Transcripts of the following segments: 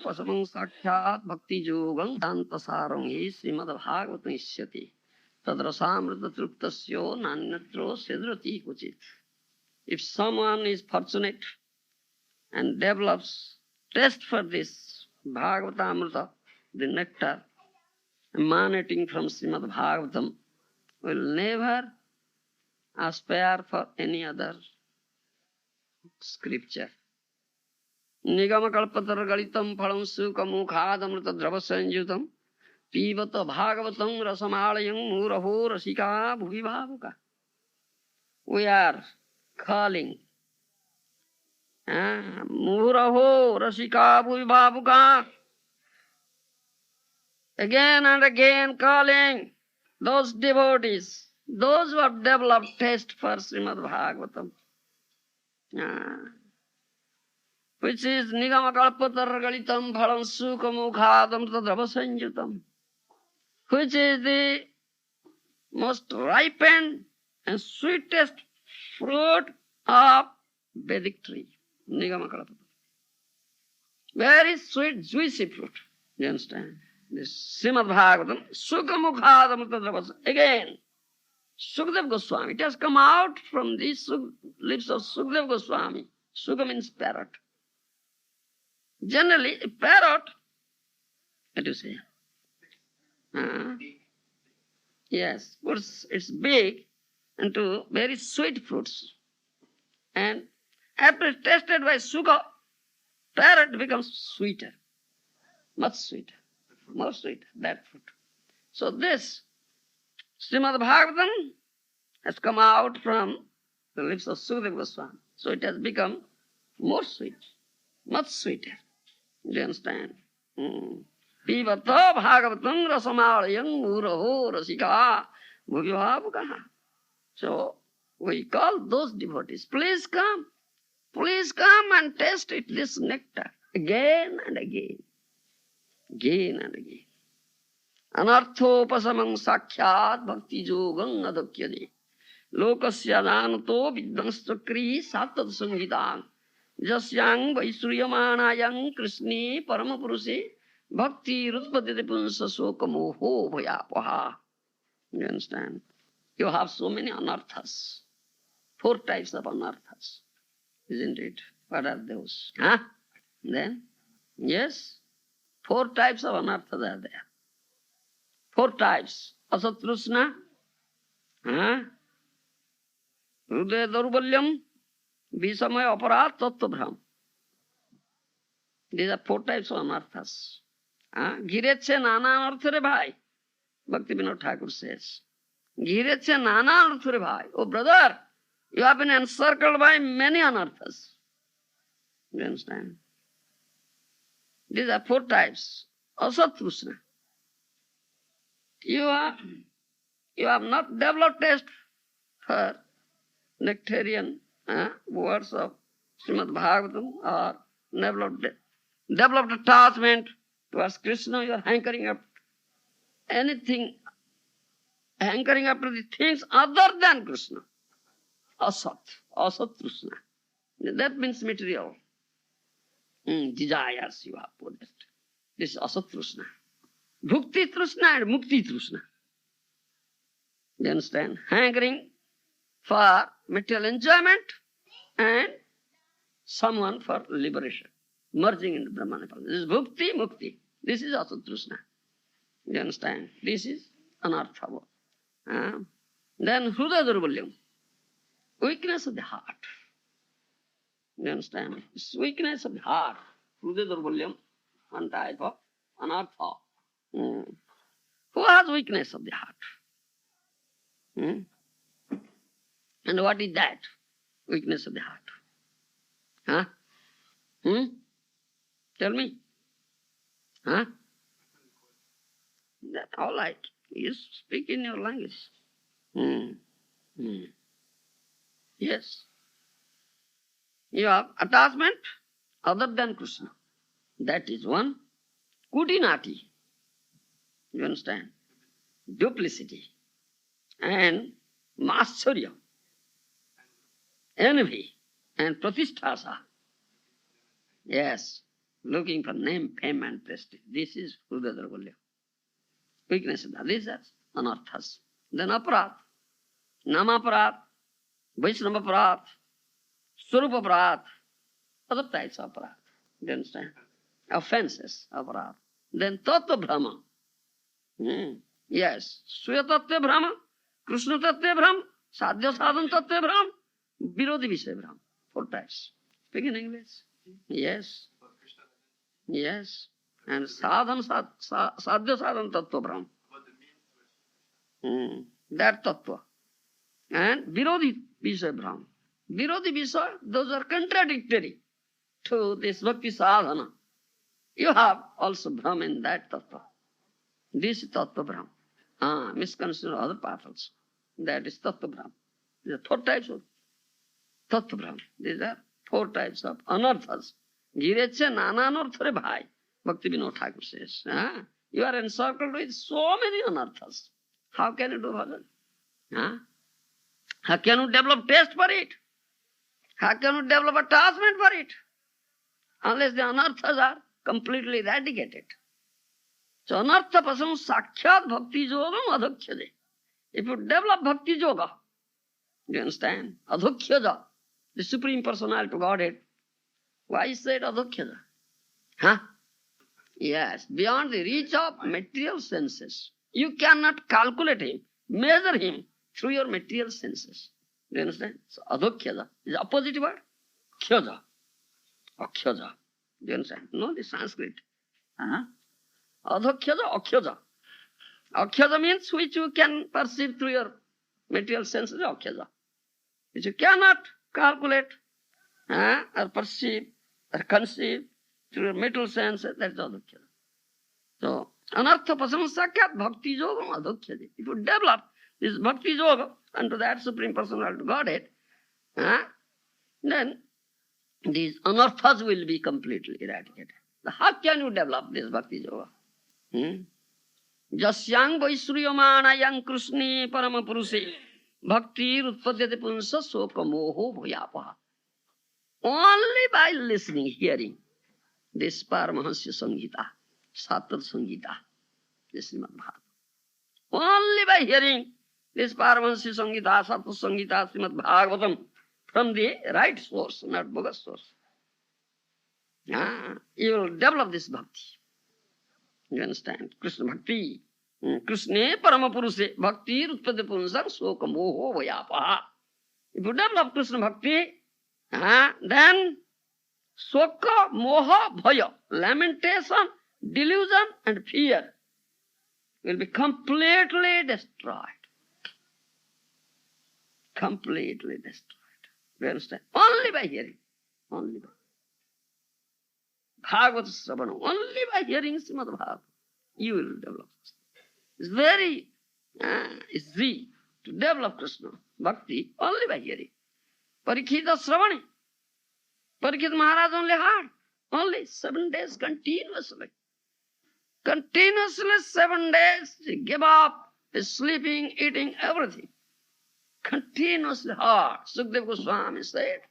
pasamang sakshat bhakti yogam danta sarangi Srimad Bhagavatam isyati tadrasamrita truptasyo nanyatro sedrati kuchit. If someone is fortunate and develops taste for this Bhagavatamrita, the nectar emanating from Srimad Bhagavatam, will never aspire for any other scripture. Nigama kalpatar galitam phalam sukamukhaadamrita drava sanjutam pivata bhagavatam rasamalayam muraho rasika bhuvi bhavuka. We are calling muraho rasika bhuvi bhavuka. Again and again calling those devotees, those who have developed taste for Srimad Bhagavatam. Which is Nigama Kalpatar Galitam Phalam Sukamukhadam Tadrava Sanjutam, which is the most ripened and sweetest fruit of Vedic tree. Nigama Kalpatar. Very sweet, juicy fruit. You understand? This Srimad Bhagavatam, Sukamukhadam Tadrava. Again, Sukadeva Goswami. It has come out from the lips of Sukadeva Goswami. Suka means parrot. Generally, a parrot, what do you say? Yes, puts its beak into very sweet fruits. And after tasted by sugar, parrot becomes sweeter, much sweeter, more sweet, that fruit. So this Srimad Bhagavatam has come out from the lips of Sukadeva Goswami. So it has become more sweet, much sweeter. Do you understand? Pivata bhagavatam rasamalayam muraho rasika bhuvibhavukaha. So we call those devotees, please come and taste it, this nectar, again and again, again and again. Anarthopasamam sakhyat bhakti yogam adhakyade lokasya nanato vidvansakri satad samhitang jasyang vaisruyamanayang krishni paramapuruse bhakti rutpadite punsa sokamoho bhayapaha. You understand? You have so many anarthas. 4 types of anarthas. Isn't it? What are those? Then? Yes? 4 types of anarthas are there. 4 types. Asatrusna, hridaya daurbalyam, visamaya aparat, tattva bhram. These are 4 types of anarthas. Ghire che nana anartha re bhai. Bhakti Vinod Thakur says. Ghire che nana anartha re bhai. Oh brother, you have been encircled by many anarthas. You understand? These are 4 types. Asatrusna. You have not developed taste for nectarian words of Srimad Bhagavatam or developed attachment towards Krishna. You are hankering up anything, hankering after the things other than Krishna. Asat Krishna. That means material. Desires you have possessed. This is Asat Krishna. Bhukti Trishna and Mukti Trishna. You understand? Hankering for material enjoyment and someone for liberation. Merging into Brahmana. This is Bhukti, Mukti. This is also Trishna. You understand? This is Anartha. Then Hruda Durbalyam. Weakness of the heart. You understand? It's weakness of the heart. Hruda Durbalyam. One type of Anartha. Who has weakness of the heart? And what is that? Weakness of the heart. Tell me. That, all right. You speak in your language. Yes. You have attachment other than Krishna. That is one. Kutinati. You understand? Duplicity. And mascharya. Envy. And pratisthasa. Yes. looking for name, fame and prestige. This is Hruda Dravalya. Weakness. These are anarthas. Then aparat, namaparat, Vaishnavaparat, Swarupaparat, other types of aparat. Do you understand? Offenses, aparat. Then Tattva Brahma. Yes. Suya Tattva Brahma, Krishna Tattva Brahma, Sadhya Sadhan Tattva Brahma, Virodhi Vishaya Brahma. 4 types. Speak in English. Yes. Yes. And Sadhan, Sadhya Sadhan Tattva Brahma. That Tattva. And Virodhi Vishaya Brahma. Virodhi Vishaya, those are contradictory to this Bhakti Sadhana. You have also Brahma in that Tattva. This is Tattva Brahma. Misconsider other paths also. That is Tattva Brahma. These are 4 types of Tattva Brahma. These are 4 types of anarthas. Gireche nana anarthare bhai. Bhakti Vinod Thakur says. You are encircled with so many anarthas. How can you do bhajan? How can you develop taste for it? How can you develop attachment for it? Unless the anarthas are completely eradicated. So anartha pasam sakhyat bhakti yogam adhokhyade. If you develop bhakti yoga, do you understand? Adhokhyaja, the Supreme Personality of Godhead. Why is it adhokhyaja? Yes, beyond the reach of material senses. You cannot calculate him, measure him through your material senses. Do you understand? So adhokhyaja is the opposite word. Khyaja. Akhyaja. Do you understand? No, the Sanskrit. Adhokhyaja, akhyaja. Akhyaja means which you can perceive through your material senses, akhyaja. Which you cannot calculate or perceive or conceive through your material senses, that's adhokhyaja. So, anartha pasamsakyat bhakti yogam adhokhyaja. If you develop this bhakti yoga unto that Supreme Personality of Godhead, then these anarthas will be completely eradicated. How can you develop this bhakti yoga? Jasyang vaishriyamana krishni parama purushe bhakti utpadyate punsa soka moho bhayapaha. Only by listening, hearing this Paramahansya Sangita, Sattva Sangita, this Srimad Bhagavatam. Only by hearing this Paramahansya Sangita, Sattva Sangita, Srimad Bhagavatam from the right source, not bogus source, you will develop this bhakti. You understand? Krishna Bhakti. Krishna Paramapurushe Bhakti Utpada Punsam Soka Moho Vayapaha. If you develop Krishna Bhakti, then Soka Moha Bhaya, lamentation, delusion and fear will be completely destroyed. Completely destroyed. You understand? Only by hearing. Only by Bhagavata Sravana. Only by hearing Srimad Bhagavatam, you will develop. It's very easy to develop Krishna Bhakti only by hearing. Parikshita Sravani. Parikshita Maharaja only heard. Only 7 days continuously. Continuously 7 days he gave up his sleeping, eating, everything. Continuously heard. Sukadeva Goswami said,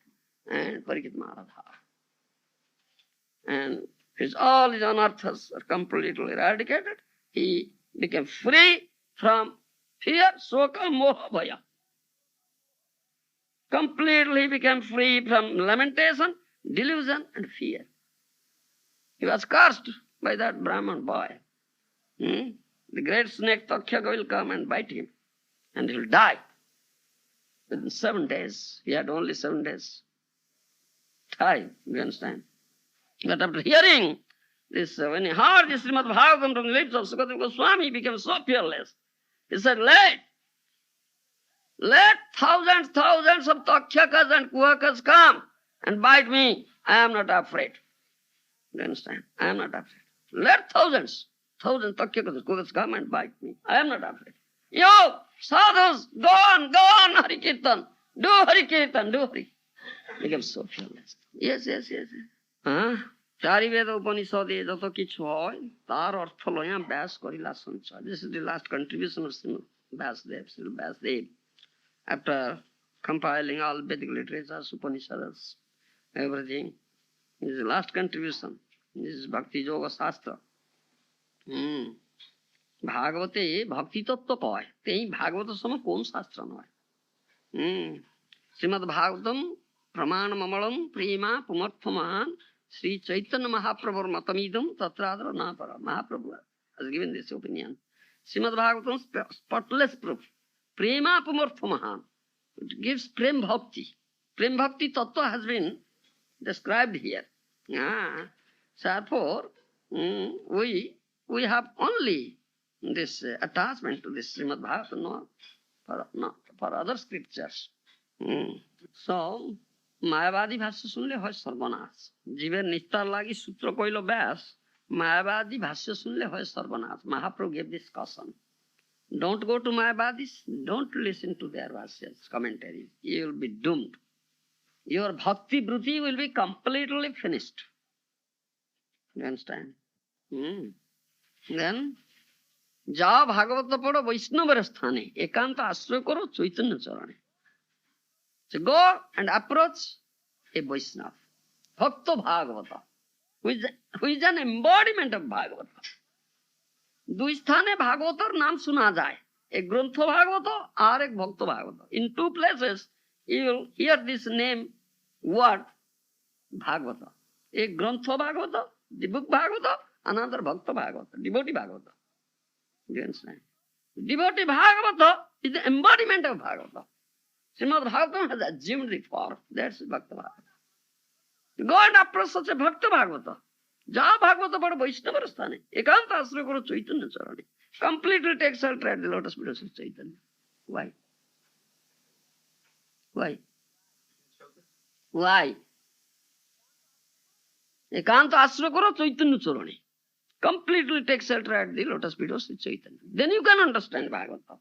and Parikshita Maharaj heard. And all his anarthas are completely eradicated. He became free from fear, soka, moha, bhaya. Completely became free from lamentation, delusion and fear. He was cursed by that Brahman boy. The great snake Takshaka will come and bite him and he will die. Within 7 days, he had only 7 days time, you understand? But after hearing this, when he heard this Srimad Bhagavatam from the lips of Sukadeva Goswami, he became so fearless. He said, let thousands of Takshakas and Kuhakas come and bite me. I am not afraid. You understand? I am not afraid. Let thousands Takshakas and Kuhakas come and bite me. I am not afraid. Yo, sadhus, go on, Hari Kirtan. Do Hari Kirtan, do Hari. Became so fearless. Yes. Chari Veda Upanishade joto kichu hoy tar artha loya Vyas korila sanchar. This is the last contribution of Srimad Vyasdev. After compiling all Vedic literatures, Upanishads, everything, this is the last contribution. This is Bhakti Yoga Shastra. ভাগবতে ভক্তি তত্ত্ব কয়, এই ভাগবত সময় কোন শাস্ত্র নয়। শ্রীমদ ভাগবতম প্রমাণম অমলম প্রেমা পুমর্থমান শ্রী চৈতন্য মহাপ্রভুর মতমিদম তত্রাদর না পর। Mahaprabhu has given this opinion. Srimad Bhagavatam spotless proof. Prema pumorthamahan. It gives prem bhakti. Prem bhakti tattva has been described here. Therefore, we have only this attachment to this Srimad Bhagavatam, no, for other scriptures. So, মায়াবাদী ভাষ্য শুনলে হয় সর্বনাশ। জীবের নিস্তার লাগি সূত্র কইল ব্যাস, মায়াবাদী ভাষ্য শুনলে হয় সর্বনাশ। Mahaprabhu gave this caution. Don't go to Mayabadis, don't listen to their verses, commentaries. You will be doomed. Your bhakti bruti will be completely finished. You understand? Then, যাও ভাগবত পড়ো বৈষ্ণবের স্থানে, একান্ত আশ্রয় করো চৈতন্য চরণে। So go and approach a Vaishnava, Bhakta Bhagavata, who is an embodiment of Bhagavata. দুই স্থানে ভাগবতর নাম শোনা যায়, এক গ্রন্থ ভাগবত আর এক ভক্ত ভাগবত। In two places you will hear this name word Bhagavata. এক গ্রন্থ ভাগবত, the book Bhagavata, another Bhakta Bhagavata, devotee Bhagavata. You understand? Devotee Bhagavata is the embodiment of Bhagavata. Srimad Bhagavatam has assumed the form. That's Bhakta Bhagavata. Go and approach such a Bhakta Bhagavata. যা ভাগবত পড়ো বৈষ্ণবের স্থানে, একান্ত আশ্রয় করো চৈতন্য চরণে। Completely take shelter at the lotus feet of Chaitanya. Why? Why? Why? একান্ত আশ্রয় করো চৈতন্য চরণে। Completely take shelter at the lotus feet of Chaitanya. Then you can understand Bhagavatam.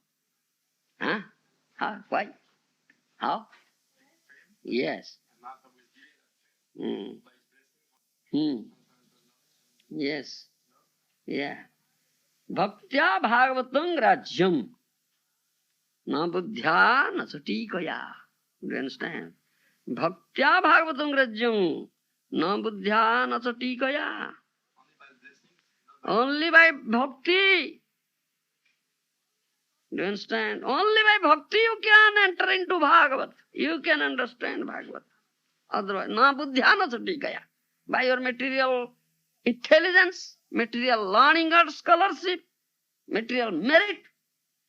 Why? How? Yes. Yes. Yeah. Bhaktya Bhagavatam Rajyam. Na buddhya na satikaya. Do you understand? Bhaktya Bhagavatam Rajyam. Na buddhya na satikaya. Only by bhakti. Do you understand? Only by bhakti you can enter into Bhagavat. You can understand Bhagavat. Otherwise, na buddhya na satikaya. By your material intelligence, material learning or scholarship, material merit,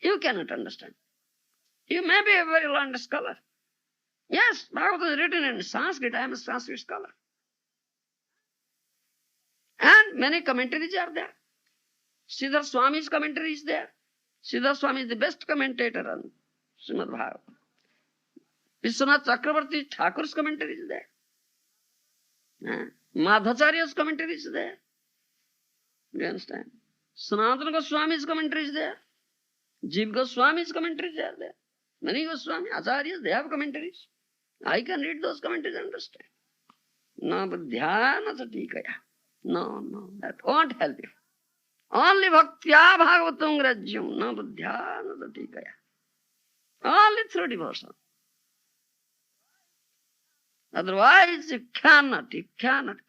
you cannot understand. You may be a very learned scholar. Yes, Bhagavad is written in Sanskrit. I am a Sanskrit scholar. And many commentaries are there. Sridhar Swami's commentary is there. Sridhar Swami is the best commentator on Srimad Bhagavatam. Vishwanath Chakravarti Thakur's commentary is there. Madhacharya's commentary is there. Do you understand? Sanatana Goswami's commentary is there. Jiva Goswami's commentaries are there. Many Goswami, Acharyas, they have commentaries. I can read those commentaries and understand. No, but dhyana satikaya. No, that won't help you. Only bhaktya bhagavatam grajyam, no buddhyana satikaya. Only through devotion. Otherwise, you cannot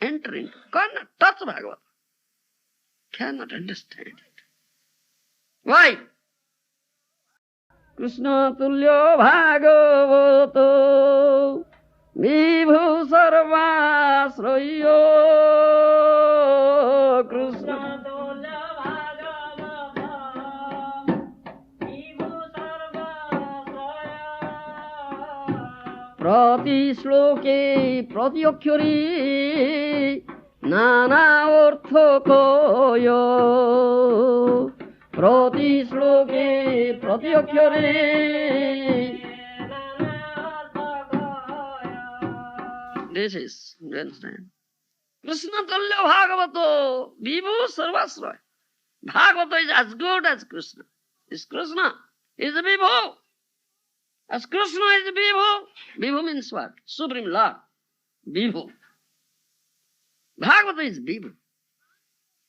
enter into, cannot touch Bhagavad. Cannot understand it. Why? Krishna tulyo bhagavato vibhu sarvasrayo. Krishna tulyo bhagavato vibhu sarvasrayo. Prati shloke prati akhyari নানা অর্থ কয়, প্রতি শ্লোকে প্রতি অক্ষরে। This is, you understand? Krishna Tulya Bhagavato Vibhu Sarvasraya. Bhagavata is as good as Krishna. Is Krishna is a Vibhu. As Krishna is a Vibhu. Vibhu means what? Supreme Lord. Vibhu. Bhagavata is Vibhu.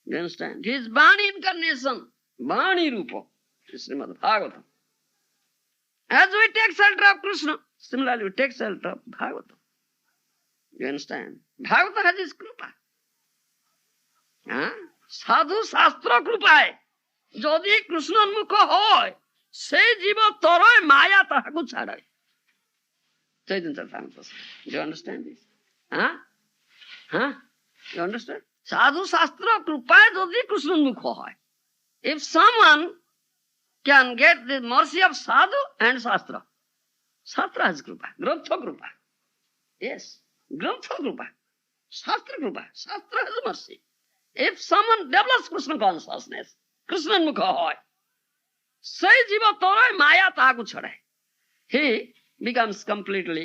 You understand? He is Bani incarnation, Bani Rupa, Srimad Bhagavatam. As we take shelter of Krishna, similarly we take shelter of Bhagavatam. You understand? Bhagavata has his krupa. সাধু শাস্ত্র কৃপায় যদি কৃষ্ণোন্মুখ হয় সেই জীব তরয় মায়া তাহাকু ছাড়ায়। Chaitanya Charitamrita. Do you understand this? You understand? সাধু শাস্ত্র কৃপায় যদি কৃষ্ণোন্মুখ হয়, if someone can get the mercy of sadhu and shastra, shastra has kripa, grantha kripa. Yes, grantha kripa, shastra kripa, shastra has mercy. If someone develops Krishna consciousness, Krishnanmukha hoy, sai jiva toray maya tahaku chhadaye. He becomes completely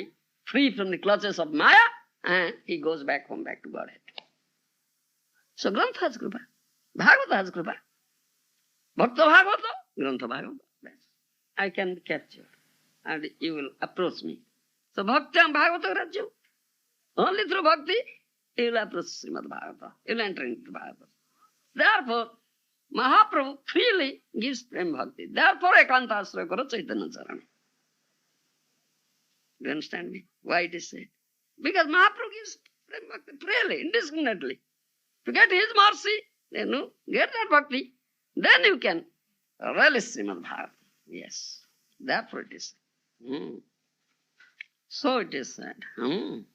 free from the clutches of maya and he goes back home, back to Godhead. So grantha has kripa, Bhagavata has kripa. Bhakta Bhagavata, Grantha Bhagavata. I can catch you and you will approach me. So Bhakti and Bhagavata Rajya. Only through Bhakti you will approach Srimad Bhagavata. You will enter into Bhagavata. Therefore, Mahaprabhu freely gives Prem Bhakti. Therefore, Ekanta Asraya Karo Chaitanya Charana. You understand me? Why it is said? Because Mahaprabhu gives Prem Bhakti freely, indiscriminately. To get his mercy, then you get that Bhakti. Then you can relish Srimad Bhagavatam. Yes, therefore it is. So it is said.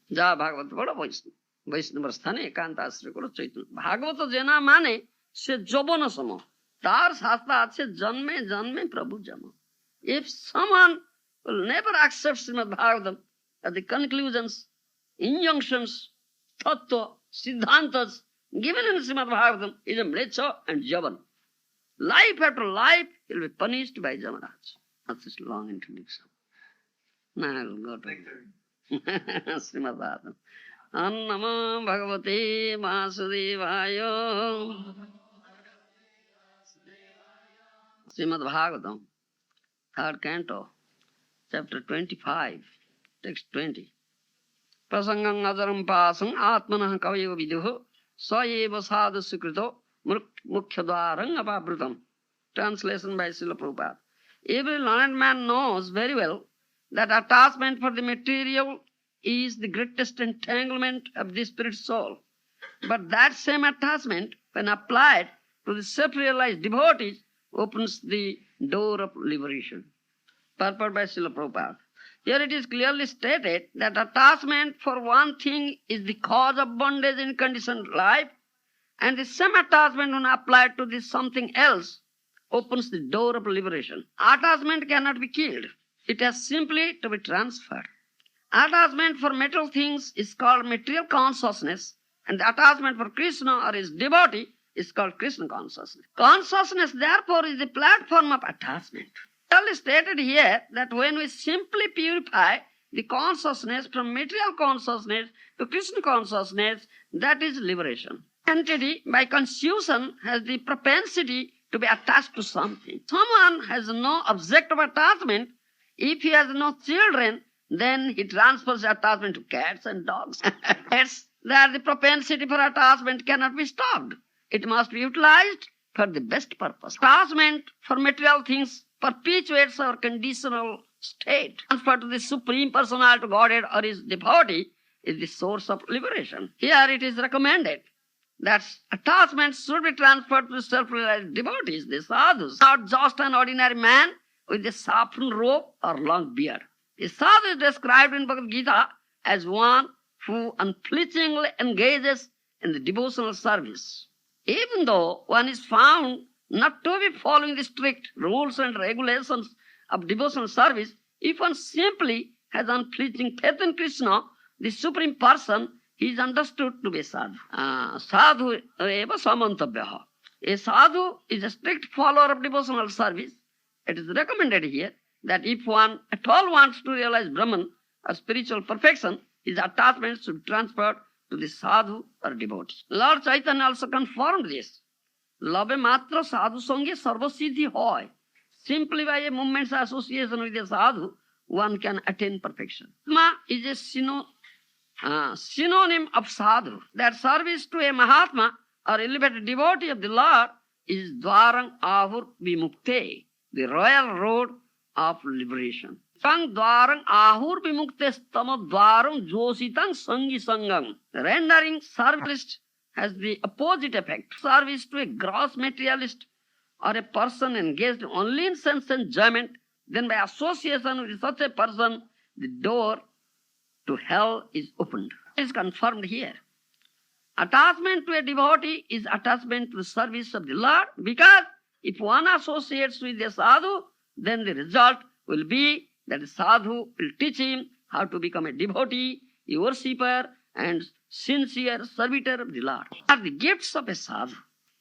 Ja Bhagavata bada Vaishnava. Vaishnava sthane ekanta ashraya karo Chaitanya. Bhagavata jena mane se jobana samo. Tar shastra ache janme janme Prabhu jama. If someone will never accept Srimad Bhagavatam at the conclusions, injunctions, tattva, siddhantas given in Srimad Bhagavatam is a mlecha and javan. Life after life, he will be punished by Jamaraj. That's this long introduction. Now I will go to Srimad Bhagavatam. Annama Bhagavate Vasudevaya. Srimad Bhagavatam, 3rd canto, chapter 25, text 20. Prasangam ajaram pasam atmanah kavayo viduho saeva sadhu sukrito Mukhyadvarang apabrutam. Translation by Srila Prabhupada. Every learned man knows very well that attachment for the material is the greatest entanglement of the spirit soul. But that same attachment, when applied to the self-realized devotees, opens the door of liberation. Purport by Srila Prabhupada. Here it is clearly stated that attachment for one thing is the cause of bondage in conditioned life, and the same attachment when applied to this something else opens the door of liberation. Attachment cannot be killed. It has simply to be transferred. Attachment for material things is called material consciousness, and the attachment for Krishna or his devotee is called Krishna consciousness. Consciousness, therefore, is the platform of attachment. Clearly stated here that when we simply purify the consciousness from material consciousness to Krishna consciousness, that is liberation. Entity, by confusion, has the propensity to be attached to something. Someone has no object of attachment. If he has no children, then he transfers attachment to cats and dogs. That's that the propensity for attachment cannot be stopped. It must be utilized for the best purpose. Attachment for material things perpetuates our conditional state. Transfer to the Supreme Personality of Godhead or his devotee is the source of liberation. Here it is recommended that attachment should be transferred to the self-realized devotees, the sadhus, not just an ordinary man with a saffron robe or long beard. The sadhu is described in Bhagavad Gita as one who unflinchingly engages in the devotional service. Even though one is found not to be following the strict rules and regulations of devotional service, if one simply has unflinching faith in Krishna, the Supreme Person, he is understood to be sadhu. Sadhu eva samantabhyaha. A sadhu is a strict follower of devotional service. It is recommended here that if one at all wants to realize Brahman or spiritual perfection, his attachments should be transferred to the sadhu or devotee. Lord Chaitanya also confirmed this. Love matra sadhu sange sarvasiddhi hoy. Simply by a moment's association with a sadhu, one can attain perfection. Ma is a synonym of sadhu. That service to a Mahatma or elevated devotee of the Lord is Dwarang Ahur Vimukte, the royal road of liberation. Sang Dwarang Ahur Vimukte Stama Dwarang Jositang Sangi Sangam. Rendering service has the opposite effect. Service to a gross materialist or a person engaged only in sense enjoyment, then by association with such a person, the door to hell is opened. It is confirmed here. Attachment to a devotee is attachment to the service of the Lord, because if one associates with a sadhu, then the result will be that the sadhu will teach him how to become a devotee, a worshipper, and sincere servitor of the Lord. Are the gifts of a sadhu.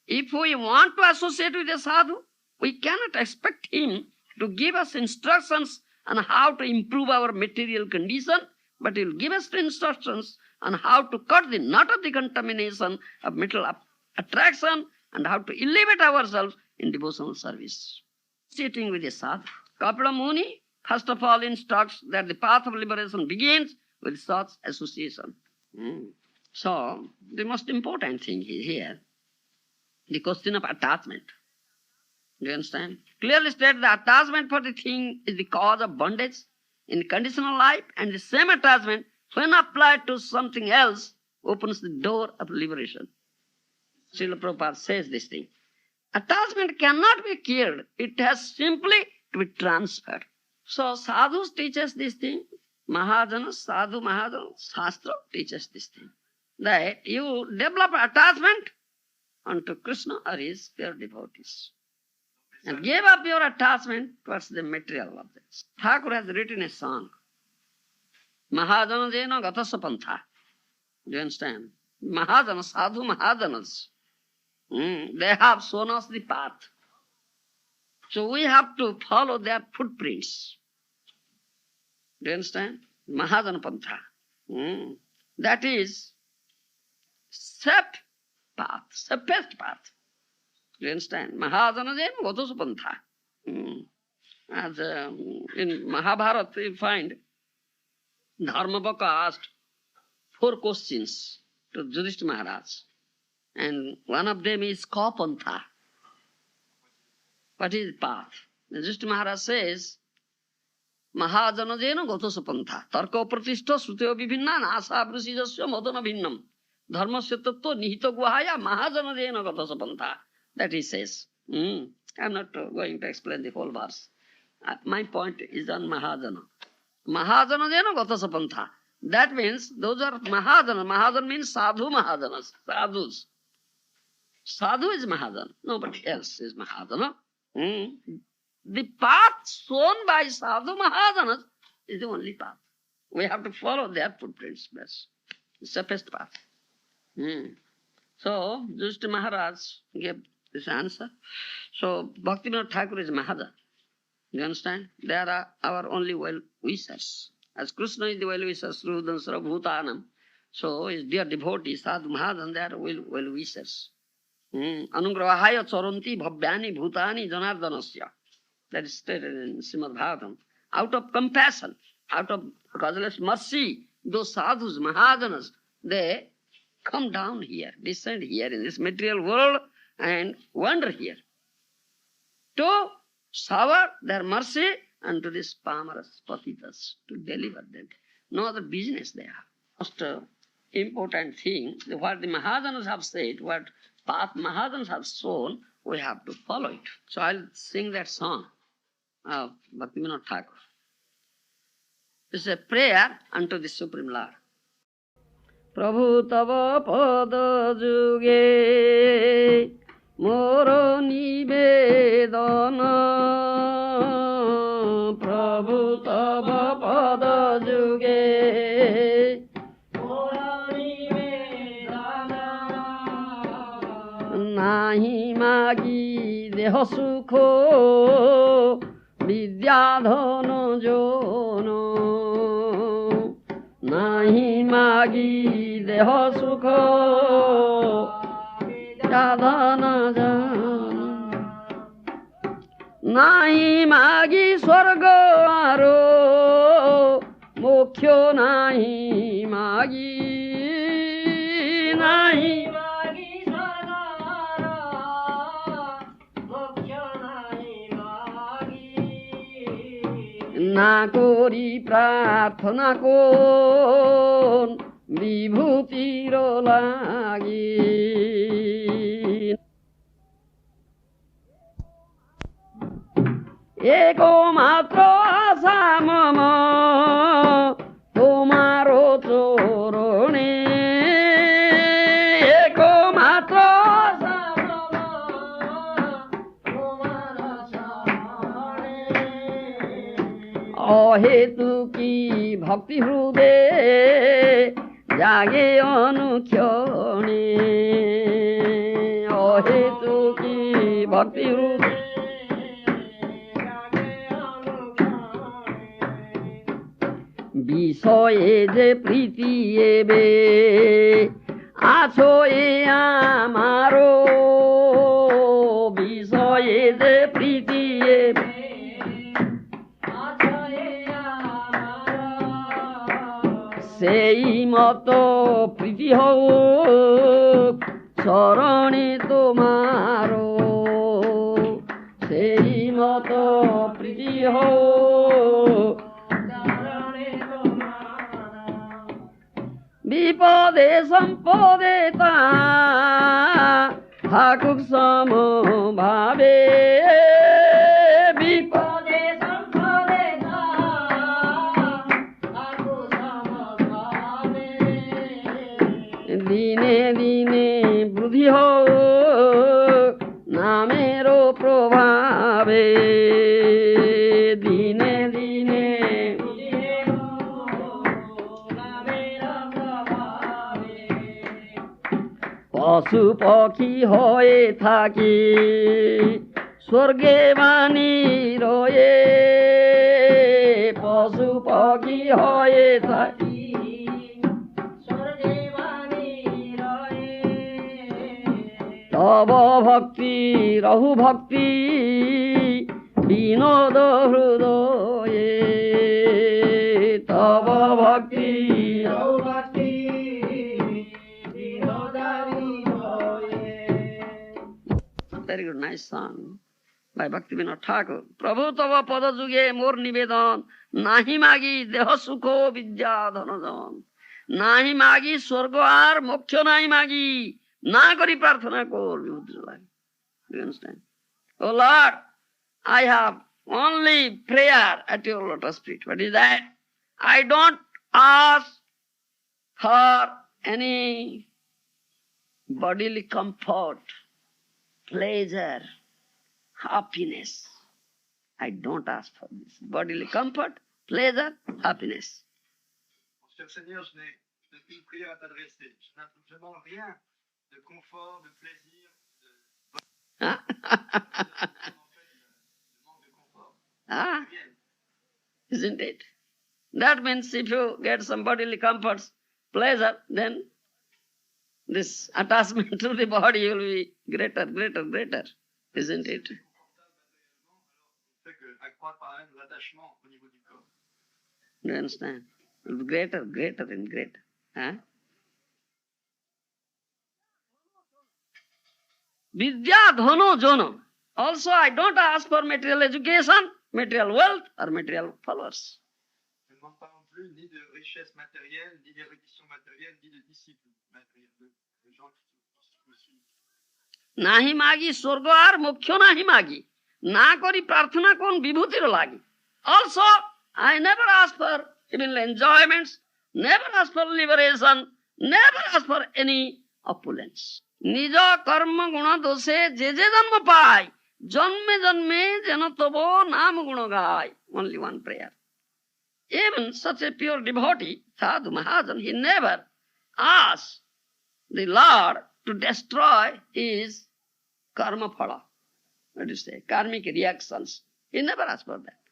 If we want to associate with a sadhu, we cannot expect him to give us instructions on how to improve our material condition, but he will give us instructions on how to cut the knot of the contamination of material attraction and how to elevate ourselves in devotional service. Sitting with a sadhu. Kapila Muni, first of all, instructs that the path of liberation begins with such association. So, the most important thing is here, the question of attachment. Do you understand? Clearly state the attachment for the thing is the cause of bondage in conditional life, and the same attachment, when applied to something else, opens the door of liberation. Srila Prabhupada says this thing. Attachment cannot be killed. It has simply to be transferred. So sadhus teaches this thing. Mahajanas, sadhu Mahajanas, Shastra teaches this thing. That you develop attachment unto Krishna or his pure devotees. And give up your attachment towards the material objects. Thakur has written a song. Mahajana jena gatasa pantha. Do you understand? Mahajanas, sadhu Mahajanas. They have shown us the path. So we have to follow their footprints. Do you understand? Mahajana pantha. That is safe path, safest path. Do you understand? Mahajana jena gatasa pantha. As in Mahabharata we find Dharmavaka asked 4 questions to Yudhishthira Maharaj. And one of them is Kapantha. What is path? Yudhishthira Maharaj says, Mahajana jena gatasa pantha. Tarko pratishta sruteo vivinna nasa vrusijasya madana bhinnam. Dharmasya tattva nihita guhaya mahajana jena gatasa pantha. That he says. I'm not going to explain the whole verse. My point is on Mahajana. Mahajana jena gatasa pantha. That means those are Mahajana. Mahajana means sadhu Mahajanas. Sadhus. Sadhu is Mahajana. Nobody else is Mahajana. The path shown by sadhu Mahajanas is the only path. We have to follow their footprints best. The safest path. So, Yudhishthira Maharaj gave this answer. So, Bhaktivinoda Thakur is Mahajana. You understand? They are our only well-wishers. As Krishna is the well-wisher, Srudan Sarabhutanam, so his dear devotees, Sadhu Mahajan, they are well-wishers. Anugrahaya charanti bhavyani bhutani janardanasya. That is stated in Srimad Bhagavatam. Out of compassion, out of causeless mercy, those sadhus, Mahajanas, they come down here, descend here in this material world and wander here to shower their mercy unto these pamaras, patitas, to deliver them. No other business they have. Most important thing, what the Mahajanas have said, what path Mahajanas have shown, we have to follow it. So I'll sing that song of Bhaktivinoda Thakur. It's a prayer unto the Supreme Lord. Prabhu tava pada juge moro nivedana. Prabhu tava pada juge moro nivedana. Nahi magi deha sukho vidyadhana jono. Nahi magi deha sukho vidyadhana jono. Nahi magi swarga aro moksha nahi magi. Nahi magi swarga aro moksha nahi magi. Na kori prarthana kon vibhutir lagi. एको मात्र आशा मम তোমারো চরণে एको मात्र आशा मम তোমারো চরণে অহেতুকি ভক্তি হৃদে জাগে অনুক্ষণে অহেতুকি ভক্তি হৃদে বিষয়ে যে প্রীতি এবে আছো এ আমারো বিষয়ে যে প্রীতি এবে সেই মতো প্রীতি হোক চরণে তোমারো সেই মতো প্রীতি হোক বিপদে সম্পদে তা থাকুক সমভাবে বিপদে সম্পদে তা থাকুক সমভাবে দিনে দিনে বৃদ্ধি হোক নামেরও প্রভাবে দিনে দিনে পশু পক্ষী হয়ে থাকি স্বর্গে বাণী রয়ে পশু পক্ষী হয়ে থাকি স্বর্গে বাণী রয়ে তব ভক্তি রহু ভক্তি বিনোদ হৃদয়ে তব ভক্তি রহু ভক্তি Very good, nice song by Bhakti Vinod Thakur. Prabhu tava pada juge mor nibedan nahi magi deha sukho vidya dhanajan nahi magi swargo ar moksha nahi magi na kori prarthana kor vibhuti lai. Do you understand? Oh Lord, I have only prayer at your lotus feet. What is that? I don't ask for any bodily comfort, pleasure, happiness. I don't ask for this. Bodily comfort, pleasure, happiness. Cher Seigneur, je n'ai qu'une prière à t'adresser. Je ne demande rien de confort, de plaisir, de... Ah, isn't it? That means if you get some bodily comforts, pleasure, then this attachment to the body will be greater, greater, greater, isn't it? Do you understand? It will be greater, greater and greater. Huh? Vidya dhano jono. Also, I don't ask for material education, material wealth, or material followers. Je ne demande pas non plus ni de richesse matérielle, ni d'érudition matérielle, ni de discipline matérielle. নাহি মাগি স্বর্গ আর মোক্ষ নাহি মাগি না করি প্রার্থনা কোন বিভূতির লাগি also I never ask for even enjoyments, never ask for liberation, never ask for any opulence. নিজ কর্ম গুণ দোষে যে যে জন্ম পায় জন্মে জন্মে যেন তব নাম গুণ গায়. Only one prayer. Even such a pure devotee, Sadhu Mahajan, he never asks the Lord to destroy his karma phala. What do you say? Karmic reactions. He never asked for that.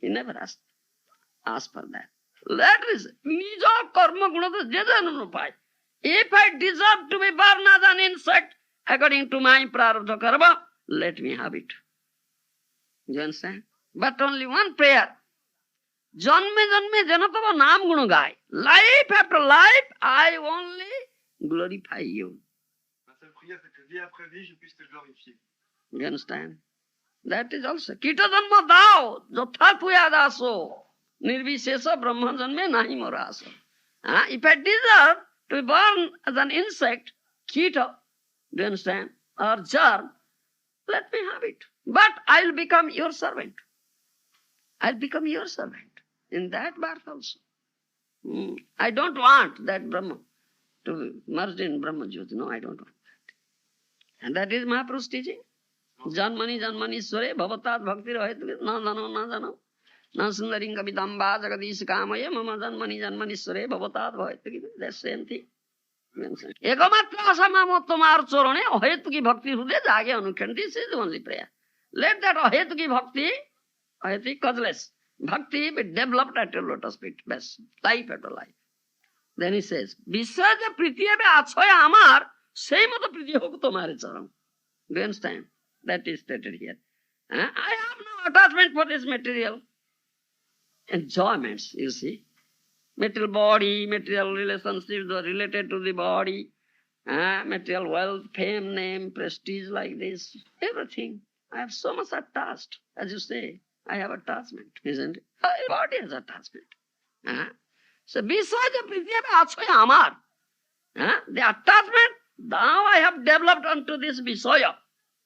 He never asked for that. That is nija karma gunata jejanunu pai. If I deserve to be born as an insect according to my prarabdha karma, let me have it. You understand? But only one prayer. Janme janme janatava naam gunu gai. Life after life, I only glorify you. Ma seule prière, c'est que vie après vie, je puisse te glorifier. You understand? That is also. Kita janma dao, jatha tuya daso. Nirvishesha brahma janme nahi moraso. If I deserve to be born as an insect, kita, do you understand? Or germ, let me have it. But I'll become your servant. I'll become your servant in that birth also. I don't want that Brahma to merge in Brahma Jyoti. No, I don't want that. And that is Mahaprabhu's teaching. Janmani janmani sware bhavatat bhakti rohet na jano na sundaring kabidamba jagadish kamaya mama janmani janmani sware bhavatat bhavet. That's same thing. एकमात्र आशा मामो तुम्हार चोरणे अहेतु की भक्ति हृदय जागे अनुखंड. This is only prayer. Let that अहेतु की भक्ति, अहेतु causeless bhakti be developed at your lotus feet. Best life after life. Then he says, विषय जे प्रीति है आछय आमार সেই মতো প্রীতি হোক তোমার চরণ. Do you understand? That is stated here. I have no attachment for this material enjoyments, you see. Material body, material relationships are related to the body, material wealth, fame, name, prestige like this, everything. I have so much attached, as you say. I have attachment, isn't it? Body has attachment. So besides the prithvi achoy amar, the attachment now I have developed onto this visaya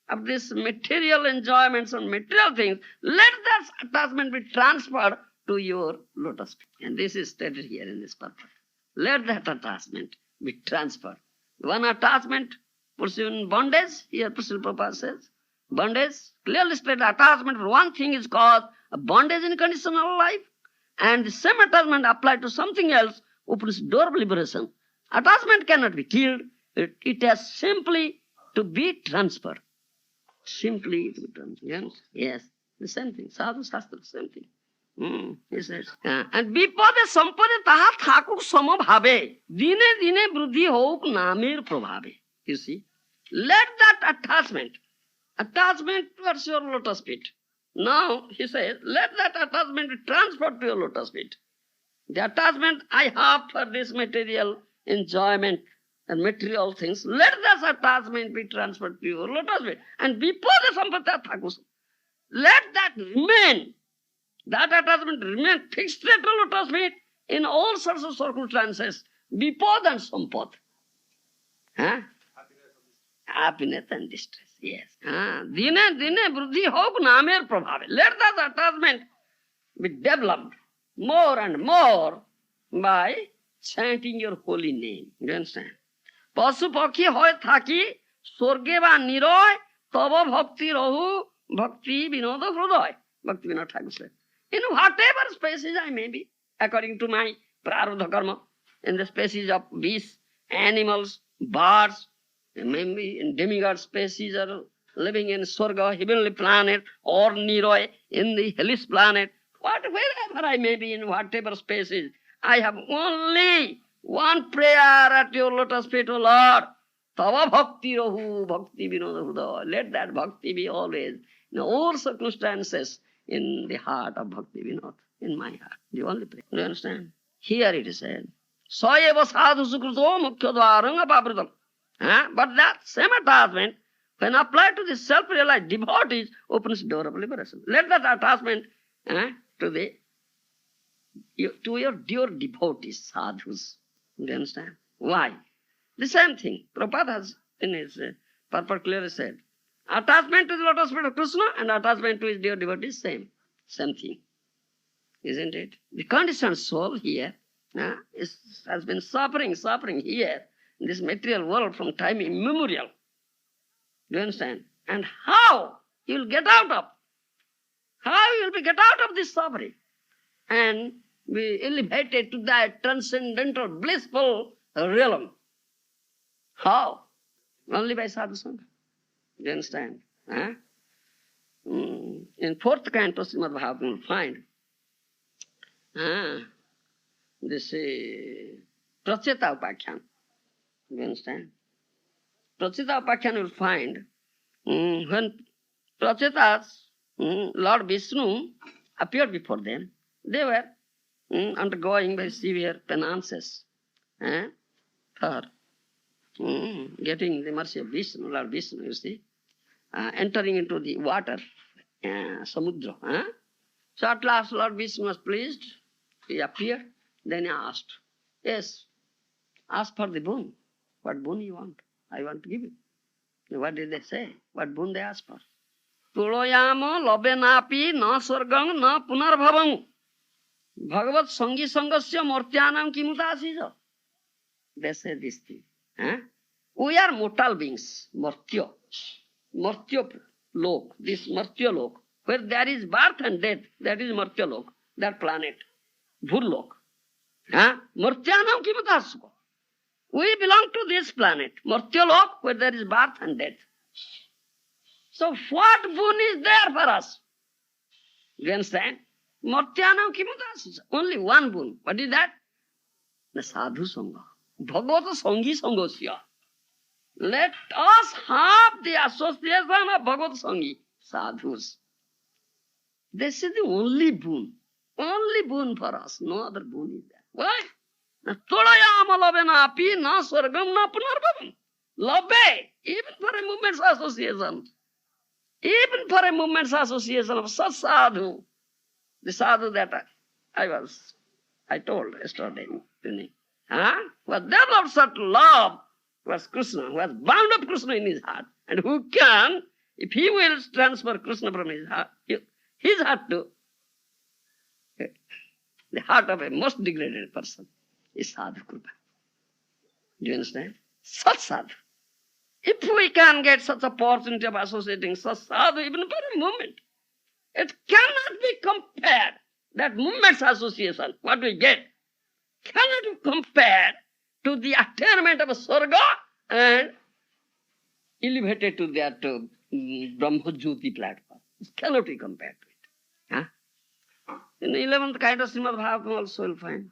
of this material enjoyments and material things. Let that attachment be transferred to your lotus feet. And this is stated here in this purpose. Let that attachment be transferred. One attachment puts you in bondage. Here Srila Prabhupada says, bondage, clearly stated attachment for one thing is called a bondage in conditional life. And the same attachment applied to something else opens door of liberation. Attachment cannot be killed. It has simply to be transferred. Simply to be transferred. Yes, the same thing. Sadhu Shastra, same thing. He says, and bipade sampade taha thakuk samabhave dine dine bruddhi houk namer prabhave. You see, let that attachment towards your lotus feet. Now, he says, let that attachment be transferred to your lotus feet. The attachment I have for this material enjoyment and material things, let that attachment be transferred to your lotus feet. And bipade sampade taha thakuk, let that remain. That attachment remains fixed at the lotus feet in all sorts of circumstances. Bipad and sampad. Happiness and distress. Yes. Dine dine bruddhi houk namer prabhave. Let that attachment be developed more and more by chanting your holy name. You understand? Pasu pakhi hoy thaki sorge ba niroy tava bhakti rahu bhakti vinoda hrudoy. Bhakti Vinod Thakur said. In whatever species I may be, according to my prarabdha karma, in the species of beasts, animals, birds, maybe in demigod species or living in Swarga, heavenly planet, or Niroi, in the hellish planet, wherever I may be in whatever species, I have only one prayer at your lotus feet, O Lord. Tava bhakti rahu bhakti vinoda hruda. Let that bhakti be always, in all circumstances, in the heart of Bhakti Vinod, in my heart. The only prayer. Do you understand? Here it is said, Sayeva sadhu sukruto mukhya dvaranga pavritam. But that same attachment, when applied to the self-realized devotees, opens the door of liberation. Let that attachment to your dear devotees, sadhus. Do you understand? Why? The same thing. Prabhupada has in his purport clearly said, attachment to the lotus feet of Krishna and attachment to his dear devotees, same thing. Isn't it? The conditioned soul here has been suffering here in this material world from time immemorial. Do you understand? And how you will get out of? How you will be get out of this suffering and be elevated to that transcendental, blissful realm? How? Only by sadhu sangha. Do you understand? In fourth canto, Srimad Bhagavatam, you will find this Pracheta Upakhyan. Do you understand? Pracheta Upakhyan you will find when Prachetas, Lord Vishnu, appeared before them, they were undergoing very severe penances for getting the mercy of Vishnu, Lord Vishnu, you see, entering into the water, samudra. So at last Lord Vishnu was pleased, he appeared, then he asked, yes, ask for the boon. What boon you want? I want to give you. What did they say? What boon they asked for? Tuloyamo lobenapi na swargang na punarbhavang. Bhagavat sangi sangasya mortyanam kimudasijo. They say this thing. We are mortal beings, Martya. Martya lok, this Martya lok, where there is birth and death, that is Martya lok, that planet, Bhurlok. Martyanam kimudasijo. We belong to this planet, Martya lok, where there is birth and death. So what boon is there for us? You understand? Martyanam kimudasijo. Only one boon. What is that? The sadhu sangha. Bhagavata sangi sangasya. Let us have the association of Bhagavad Sangi, sadhus. This is the only boon for us. No other boon is there. Why? Tolayama lavenapi na swargam na punarbhavam. Love, even for a moment's association. Even for a moment's association of such sadhu. The sadhu that I told yesterday. Was developed such love was Krishna, who has bound up Krishna in his heart, and who can, if he will transfer Krishna from his heart to the heart of a most degraded person, is sadhu krupa. Do you understand? Such sadhu. If we can get such opportunity of associating such sadhu even for a moment, it cannot be compared. That moment's association, what we get, cannot be compared to the attainment of a Sarga and elevated to that Brahmajyoti platform. It cannot be compared to it. In the 11th kind of Srimad Bhagavatam also you'll find.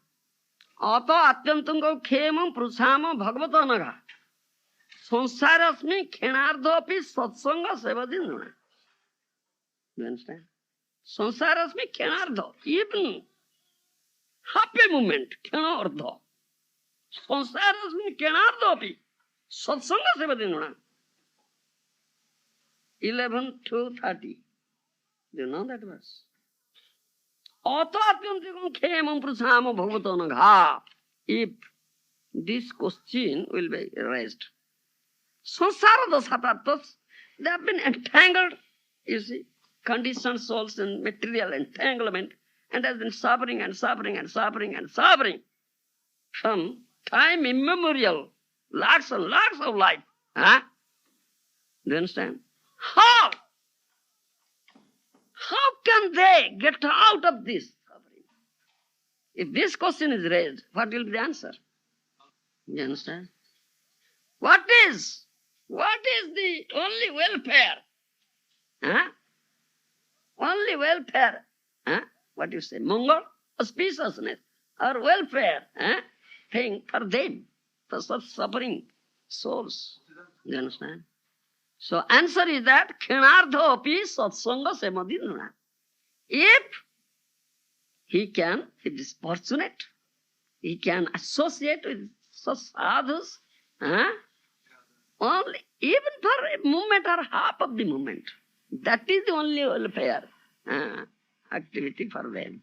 Ata atyantango khemam prusama bhagavata naga. Sansarasmi khenardhopi satsanga sevadinduna. Do you understand? Sansarasmi khenardho. Even half a moment, khenardho. Sansarasmi khenardhopi satsanga sevadinduna. 11 to 30. Do you know that verse? If this question will be raised. Sansara dasatarthas, they have been entangled, you see, conditioned souls in material entanglement, and has been suffering and suffering and suffering and suffering from time immemorial, lots and lots of life. Do you understand? How can they get out of this suffering? If this question is raised, what will be the answer? You understand? What is the only welfare? Only welfare. What do you say? Mongol, auspiciousness, or welfare thing for them, for such suffering souls. You understand? So answer is that khenardho api satsanga semadinuna. If he is fortunate, he can associate with such sadhus, only even for a moment or half of the moment. That is the only welfare activity for them.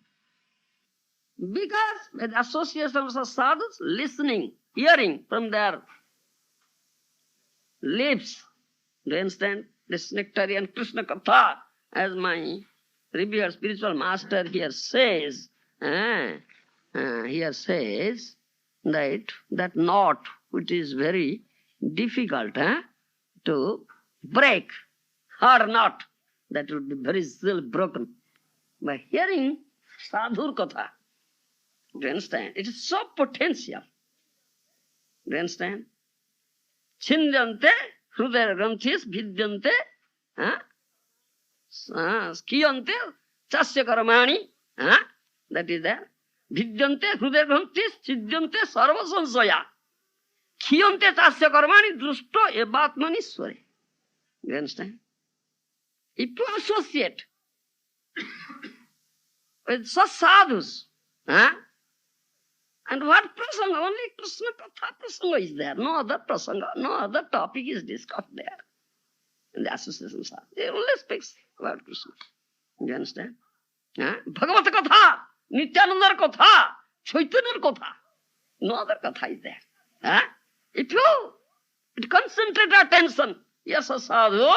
Because with association of such sadhus, listening, hearing from their lips, do you understand? This nectarian Krishna Katha, as my revered spiritual master here says, that knot which is very difficult to break, hard knot, that will be very still broken. By hearing Sadhur Katha, do you understand? It is so potential. Do you understand? Chindante Hrudaya Granthis Vidyante Skiyante Chasya Karamani, that is there. Vidyante Hrudaya Granthis Chidyante Sarva Sansaya Kiyante Chasya Karamani Drusto Ebatmaniswari. You understand? If you associate with such sadhus, and what prasanga? Only Krishna Katha prasanga is there. No other prasanga, no other topic is discussed there. In the association sadhu, they only speak about Krishna. You understand? Bhagavata Katha, Nityananda Katha, Chaitanya Katha. No other Katha is there. If you concentrate attention, yes, a sadhu,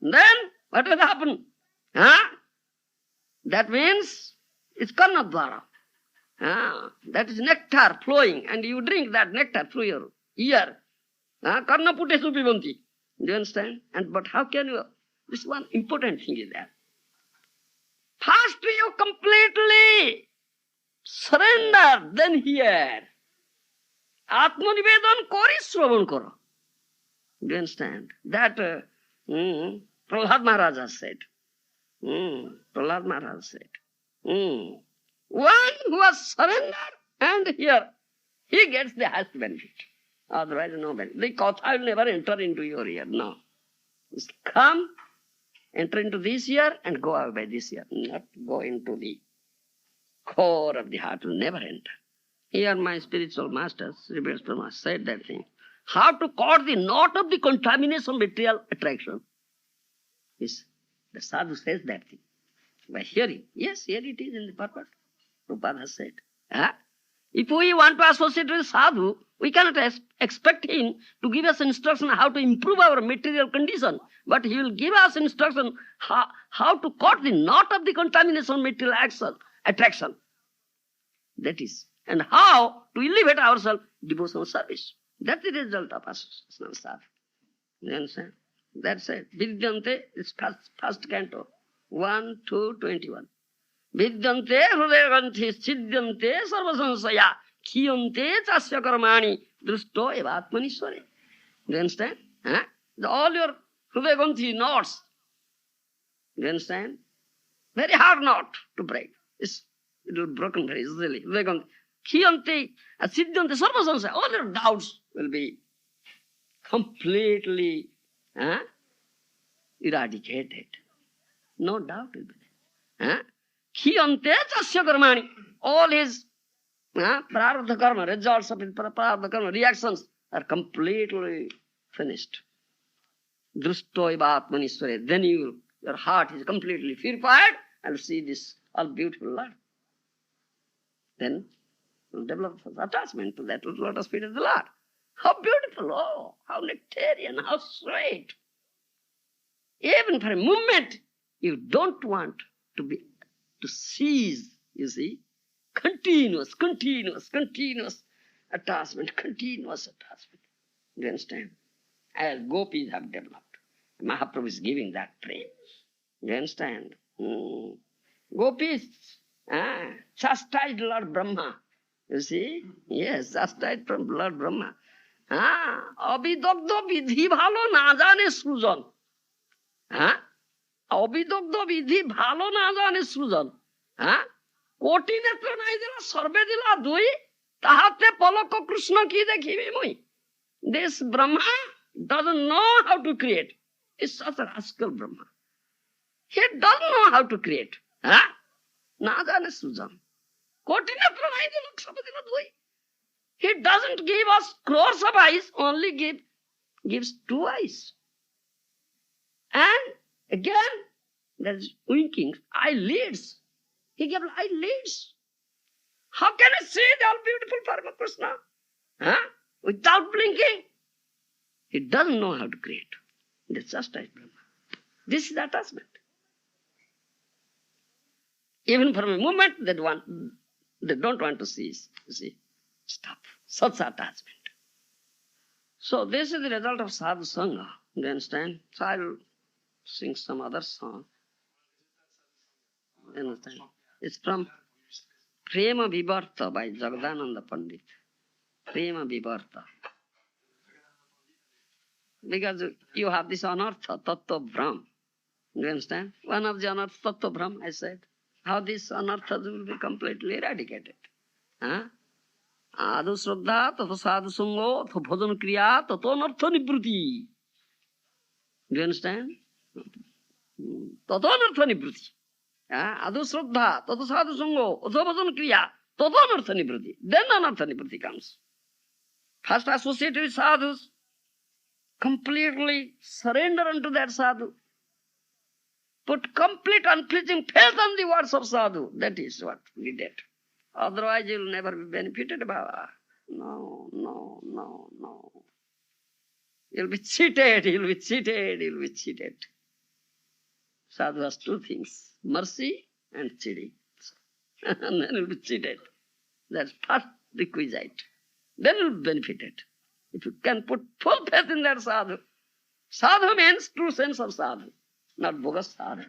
then What will happen? Huh? That means it's Karnadvara. That is nectar flowing, and you drink that nectar through your ear. Karna putesu pibanti. Do you understand? But how can you? This one important thing is that. First you completely surrender, then hear. Atmanivedan kori shravan karo. Do you understand? That Prahlad Maharaja said. Prahlad Maharaja said. One who has surrendered and here, he gets the highest benefit. Otherwise, no benefit. The Katha will never enter into your ear. No. Just come, enter into this ear and go out by this ear. Not go into the core of the heart. Will never enter. Here my spiritual masters, Srimad Prabhupada said that thing. How to cut the knot of the contamination material attraction. Yes, the sadhu says that thing. By hearing. Yes, here it is in the purport. Prabhupada has said. If we want to associate with sadhu, we cannot expect him to give us instruction how to improve our material condition. But he will give us instruction how to cut the knot of the contamination material attraction. That is. And how to elevate ourselves devotional service. That's the result of association of sadhu. You understand? That's it. Vidyante is first canto. 1, 2, 21. Vidyante hrudayanthi siddhyante sarvasansaya khiyante chasya karmani drusto eva atmanishware. Do you understand? All your hrudayanthi knots. Do you understand? Very hard knot to break. It will be broken very easily. Khiyante siddhyante sarvasansaya. All your doubts will be completely eradicated. No doubt will be there. Khiyante chasya karmani. All his prarabdha karma, results of his prarabdha karma, reactions are completely finished. Drusto eva atmanishware. Then your heart is completely purified and see this all beautiful life. Then you will develop attachment to that lotus feet of the Lord. How beautiful, oh, how nectarian, how sweet. Even for a moment, you don't want to cease, you see. Continuous attachment. Do you understand? As gopis have developed. Mahaprabhu is giving that praise. Do you understand? Gopis chastised Lord Brahma. You see? Yes, chastised from Lord Brahma. Abhidagdha vidhi bhalo na jane srujan. অবিদগ্ধ বিধি ভালো না জানে সৃজন কোটি নেত্র নাই দিলা সর্বে দিলা দুই তাহাতে পলক কৃষ্ণ কি দেখিবি মুই This Brahma doesn't know how to create. It's such a rascal Brahma. He doesn't know how to create. না জানে সৃজন কোটি নেত্র নাই দিলা সর্বে দিলা দুই He doesn't give us crores of eyes, only gives 2 eyes. And again, there's winking, eyelids. He gave eyelids. How can I see the all beautiful Parama Krishna? Without blinking? He doesn't know how to create. That's just like Brahma. This is attachment. Even for a moment, they don't want to cease. You see, stop. Such attachment. So this is the result of sadhu sangha. Do you understand? So I will sing some other song. You understand? It's from Prema Vivarta by Jagadananda Pandit. Prema Vivarta. Because you have this anartha, tattva brahm. Do you understand? One of the anartha, tattva brahm, I said. How this anartha will be completely eradicated. Adu Shraddha, tato sadhu sungo, tato bhajan kriya, tato anartha nibruti. Do you understand? Tato anartha nibruti. Adu Shraddha, tato sadhu sungo, tato bhajan kriya, tato anartha nibruti. Then anartha nibruti comes. First associate with sadhus. Completely surrender unto that sadhu. Put complete unflinching faith on the words of sadhu. That is what we did. Otherwise you will never be benefited, Baba. No. You'll be cheated. Sadhu has two things, mercy and cheating. And then he will be cheated. That's first requisite. Then you will be benefited. If you can put full faith in that sadhu. Sadhu means true sense of sadhu, not bogus sadhu.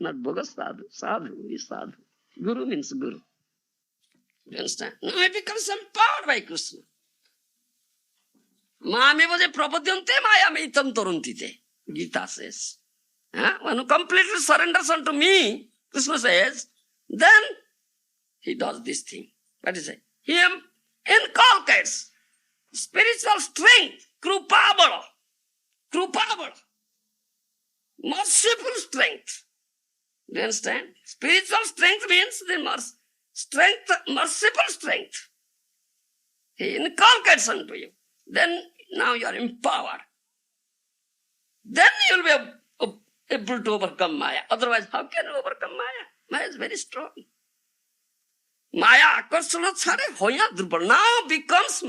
Not bogus sadhu. Sadhu is sadhu. Guru means guru. You understand? Now he becomes empowered by Krishna. Ma'amevaje prapadyante mayameitam taruntite. Gita says. When who completely surrenders unto me, Krishna says, then he does this thing. What is it? He inculcates spiritual strength, krupabala, merciful strength. Do you understand? Spiritual strength means the merciful strength. He inculcates unto you. Then now you are empowered. Then you will be able to overcome Maya. Otherwise, how can you overcome Maya? Maya is very strong. Maya akarsana chhade hoya durbal. Now becomes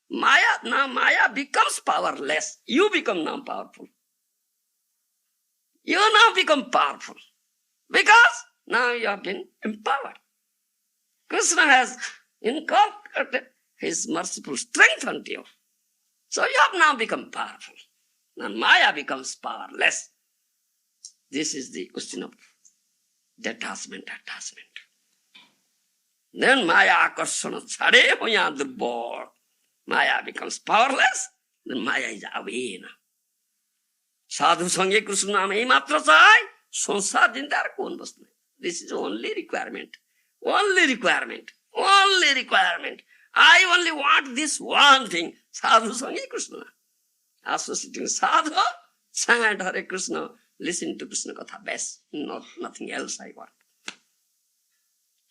Maya becomes powerless. You become now powerful. You now become powerful. Because now you have been empowered. Krishna has inculcated his merciful strength unto you. So you have now become powerful. Now Maya becomes powerless. This is the question of detachment. Then Maya akarsana chhade hoya durbal. Maya becomes powerless. Then Maya is away now. Sadhu sange Krishna naam ei matra chai. Sansar jinte ar kon bastu nahi. This is only requirement. Only requirement. I only want this one thing. Sadhu sange Krishna. Associating sadhu, chant Hare Krishna, listen to Krishna katha best. Nothing else I want.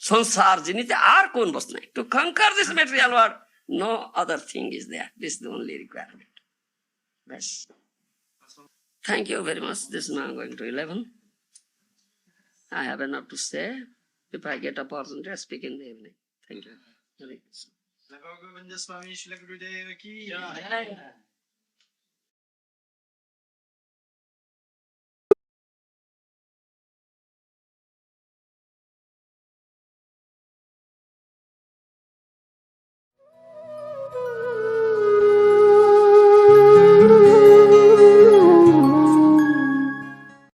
Sansar jinite ar kon bastu nahi. To conquer this material world, no other thing is there. This is the only requirement. Best. Thank you very much. This is now going to 11. I have enough to say. If I get opportunity, I speak in the evening. Thank you. Hare Krishna. Govinda Swami, Shri Gurudev ki. Yeah.